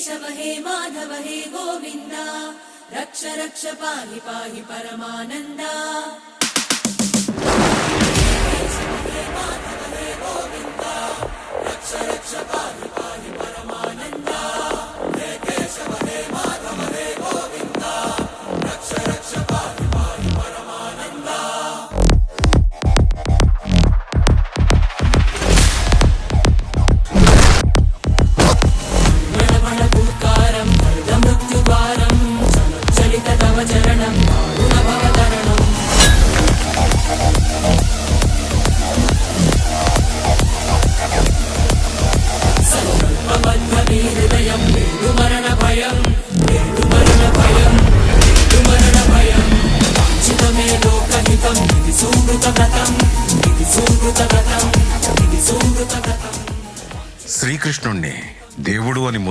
केशव हे माधव हे गोविन्द रक्ष रक्ष पाहि पाहि परमानन्दा केशव हे माधव हे गोविन्द रक्ष रक्ष पाहि पाहि परमानन्दा हे केशव हे माधव हे गोविन्द रक्ष रक्ष पाहि पाहि परमानन्दा चरणं गुणभवतरणम् संकल्पबद्धहृदयं मृदुमरणभयं मृदुमरणभयं मृदुमरणभयं वाञ्छितमे लोकहितं इति सुहृतव्रतं इति सुहृतव्रतं इति सुहृतव्रतं శ్రీకృష్ణుణ్ణి దేవుడు అని